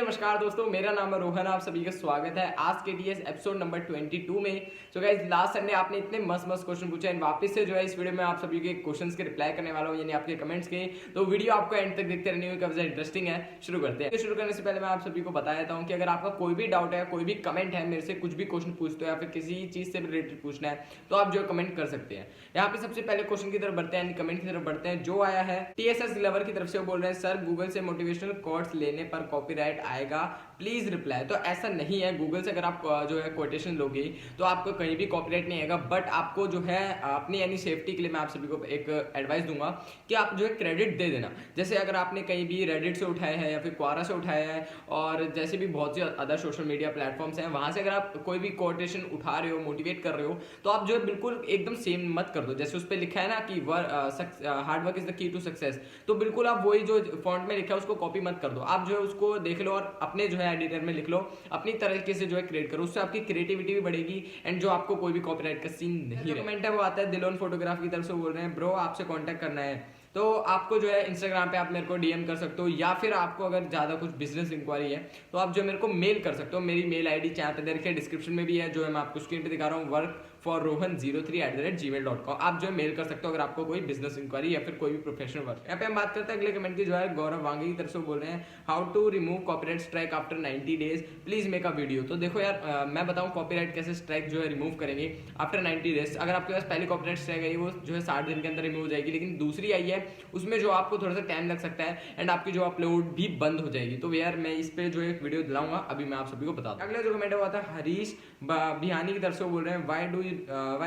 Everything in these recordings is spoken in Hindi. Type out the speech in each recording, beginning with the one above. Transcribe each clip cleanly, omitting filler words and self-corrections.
नमस्कार दोस्तों, मेरा नाम है रोहन। आप सभी का स्वागत है आज के डीएस एपिसोड नंबर 22 में। सो गाइस, लास्ट संडे आपने इतने मस्त क्वेश्चन पूछे एंड वापस से जो है इस वीडियो में आप सभी के क्वेश्चंस के रिप्लाई करने वाला हूं, यानी आपके कमेंट्स के। तो वीडियो आपको एंड तक देखते रहने की काफी इंटरेस्टिंग है। शुरू करते हैं। शुरू करने से पहले मैं आप सभी को बता देता हूँ कि अगर आपका कोई भी डाउट है, कोई भी कमेंट है, मेरे से कुछ भी क्वेश्चन पूछते हो या फिर किसी चीज से रिलेटेड पूछना है, तो आप जो कमेंट कर सकते हैं। यहाँ पे सबसे पहले क्वेश्चन की तरफ बढ़ते हैं, कमेंट की तरफ बढ़ते हैं। जो आया है TSS लवर की तरफ से, वो बोल रहे हैं सर गूगल से मोटिवेशनल कोट्स लेने पर कॉपीराइट आएगा, प्लीज रिप्लाई। तो ऐसा नहीं है, गूगल से अगर आप जो है कोटेशन लोगे तो आपको कहीं भी कॉपीराइट नहीं आएगा। बट आपको जो है अपनी यानी सेफ्टी के लिए मैं आप सभी को एक एडवाइस दूंगा कि आप जो है क्रेडिट दे देना। जैसे अगर आपने कहीं भी रेडिट से उठाया है या फिर क्वारा से उठाया है और जैसे भी बहुत सी अदर सोशल मीडिया प्लेटफॉर्म्स हैं, वहां से अगर आप कोई भी कोटेशन उठा रहे हो, मोटिवेट कर रहे हो, तो आप जो है बिल्कुल एकदम सेम मत कर दो। जैसे उस पर लिखा है ना कि hard work is the key to success, तो बिल्कुल आप वही जो फॉन्ट में लिखा है उसको कॉपी मत कर दो। आप जो है उसको देख लो और अपने जो है एडिटर में लिख लो, अपनी तरीके से जो है क्रिएट करो। उससे आपकी क्रिएटिविटी भी बढ़ेगी एंड जो आपको कोई भी कॉपीराइट का सीन नहीं कमेंट है वो आता है दिलोन फोटोग्राफ की तरफ से। बोल रहे हैं ब्रो आपसे कांटेक्ट करना है, तो आपको जो है इंस्टाग्राम पे आप मेरे को डीएम कर सकते हो, या फिर आपको अगर ज्यादा कुछ बिजनेस इंक्वायरी है तो आप जो मेरे को मेल कर सकते हो। मेरी मेल आईडी यहाँ पे देखिए डिस्क्रिप्शन में भी है, जो है मैं आपको स्क्रीन पे दिखा रहा हूँ, workforrohan03@gmail.com। आप जो है मेल कर सकते हो अगर आपको कोई बिजनेस इंक्वायरी या फिर कोई भी प्रोफेशनल वर्क। यहाँ पे हम बात करते हैं अगले कमेंट की, जो है गौरव वांगे की तरफ से बोल रहे हैं how to remove copyright strike after 90 days, please make a video. तो देखो यार, मैं बताऊँ कॉपीराइट कैसे स्ट्राइक जो है रिमूव करेंगे आफ्टर 90 डेज। अगर आपके पास पहले कॉपीराइट स्ट्राइक आई वो जो है 60 दिन के अंदर रिमूव हो जाएगी, लेकिन दूसरी आई है उसमें जो आपको थोड़ा सा टाइम लग सकता है एंड आपकी जो अपलोड भी बंद हो जाएगी। तो यार मैं इस पे जो एक वीडियो दिलाऊंगा, अभी मैं आप सभी को बता दूं। अगला जो कमेंट हुआ था हरीश बिहानी की तरफ से, बोल रहे हैं why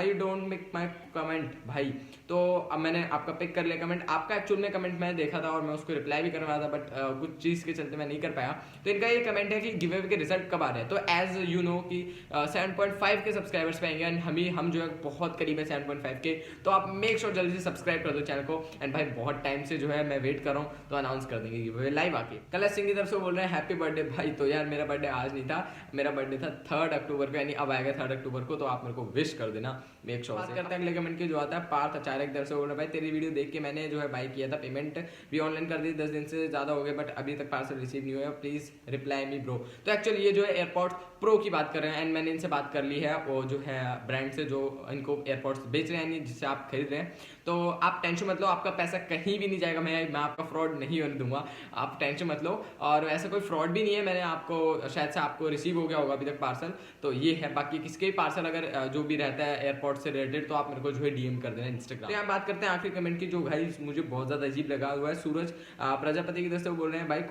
you don't make my comment भाई। तो अब मैंने आपका पिक कर लिया कमेंट। आपका एक्चुअल में कमेंट मैंने देखा था और मैं उसको रिप्लाई भी करने वाला था, बट कुछ चीज के चलते मैं नहीं कर पाया। तो इनका ये कमेंट है कि गिव अवे के रिजल्ट कब आ रहे हैं। तो एज यू नो कि 7.5 के सब्सक्राइबर्स पे आएंगे एंड हम जो है बहुत करीब है 7.5 के। तो आप मेक श्योर जल्दी से सब्सक्राइब कर दो चैनल को। एंड भाई बहुत टाइम से जो है मैं वेट कर रहा हूँ, तो अनाउंस कर देंगे गिव अवे लाइव आके। कलर सिंह की तरफ से बोल रहे हैं हैप्पी बर्थडे भाई। तो यार मेरा बर्थडे आज नहीं था, मेरा बर्थडे था 3 अक्टूबर को, यानी अब आएगा 3 अक्टूबर को। तो आप मेरे को विश कर देना मेक श्योर। बात करते हैं अगले कमेंट की, जो आता है पार्थ आचार्य की तरफ से, बोल रहे भाई तेरी वीडियो देख के मैंने जो है बाय किया था, पेमेंट भी ऑनलाइन कर दी, 10 दिन से ज्यादा हो गए बट अभी तक पार्सल रिसीव नहीं हुआ, प्लीज रिप्लाई मी ब्रो। तो एक्चुअली ये जो है एयरपोर्ट्स प्रो की बात कर रहे हैं एंड मैंने इनसे बात कर ली है, वो जो है ब्रांड से जो इनको एयरपोर्ट्स बेच रहे हैं जिससे आप खरीद रहे हैं। तो आप टेंशन मत लो, आपका पैसा कहीं भी नहीं जाएगा। मैं आपका फ्रॉड नहीं होने दूंगा, आप टेंशन मत लो। और ऐसा कोई फ्रॉड भी नहीं है, मैंने आपको शायद से आपको रिसीव हो गया होगा अभी तक पार्सल। तो ये है, बाकी किसके भी पार्सल अगर जो भी रहता है एयरपोर्ट से रिलेटेड तो आप मेरे को जो है डीएम कर देना इंस्टाग्राम। तो यहाँ बात करते हैं आखिरी कमेंट की, जो भाई मुझे बहुत ज्यादा अजीब लगा हुआ है। सूरज प्रजापति की तरफ से बोल रहे हैं भाई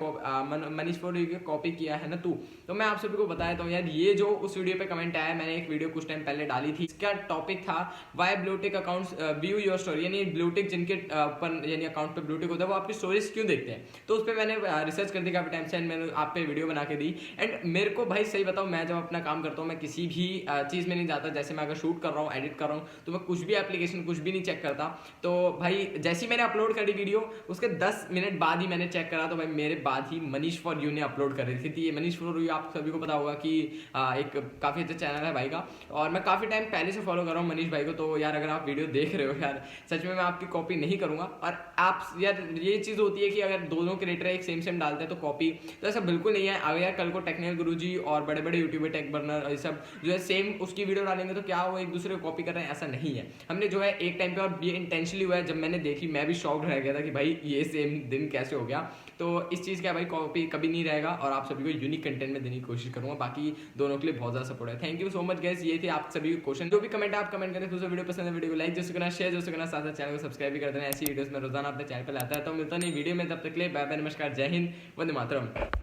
मनीष फॉर कॉपी किया है ना तू। तो मैं आप सभी को बताया था यार, ये जो उस वीडियो पे कमेंट आया, मैंने एक वीडियो कुछ टाइम पहले डाली थी, इसका टॉपिक था why blue tick accounts view your story, यानी ब्लूटिक जिनके ऊपर यानी अकाउंट पे ब्लूटिक होता है वो आपकी स्टोरीज क्यों देखते हैं। तो उस पर मैंने रिसर्च कर दी काफी टाइम से एंड मैंने आप पे वीडियो बना के दी। एंड मेरे को भाई सही बताऊं, मैं जब अपना काम करता हूँ मैं किसी भी चीज में नहीं जाता। जैसे मैं अगर शूट कर रहा हूँ, एडिट कर रहा हूँ, तो मैं कुछ भी एप्लीकेशन कुछ भी नहीं चेक करता। तो भाई जैसे ही मैंने अपलोड करी वीडियो, उसके 10 मिनट बाद ही मैंने चेक करा, तो भाई मेरे बाद ही मनीष फॉर यू ने अपलोड कर रही थी। ये मनीष फॉर यू आप सभी को पता होगा कि एक काफी अच्छा चैनल है भाई का, और मैं काफी टाइम पहले से फॉलो कर रहा हूँ मनीष भाई को। तो यार अगर आप वीडियो देख रहे हो यार, सच में मैं आपकी कॉपी नहीं करूंगा। और आप यार ये चीज होती है कि अगर दोनों क्रिएटर एक सेम डालते हैं तो कॉपी, तो ऐसा बिल्कुल नहीं है। अगर यार कल को टेक्निकल गुरुजी और बड़े बड़े यूट्यूबर टेक बर्नर ये सब जो है सेम उसकी वीडियो डालेंगे तो क्या वो एक दूसरे को कॉपी कर रहे हैं, ऐसा नहीं है। हमने जो है एक टाइम पे, और ये इंटेंशनली हुआ है, जब मैंने देखी मैं भी शॉक्ड रह गया था कि भाई ये सेम दिन कैसे हो गया। तो इस चीज का भाई कॉपी कभी नहीं रहेगा और आप सभी को यूनिक कंटेंट में देने की कोशिश करूंगा। बाकी दोनों के लिए बहुत ज्यादा सपोर्ट है। Thank you so much guys, ये थे आप सभी क्वेश्चन। जो भी कमेंट आप कमेंट करें, वीडियो पसंद है वीडियो को लाइक जैसे करना, शेयर जैसे करना, साथ साथ चैनल को सब्सक्राइब भी कर देना। ऐसी वीडियोस में रोजाना अपने चैनल पर लाता है। तो मिलता नहीं वीडियो में, तब तक के लिए बाय बाय, नमस्कार, जय हिंद, वंदे मातरम।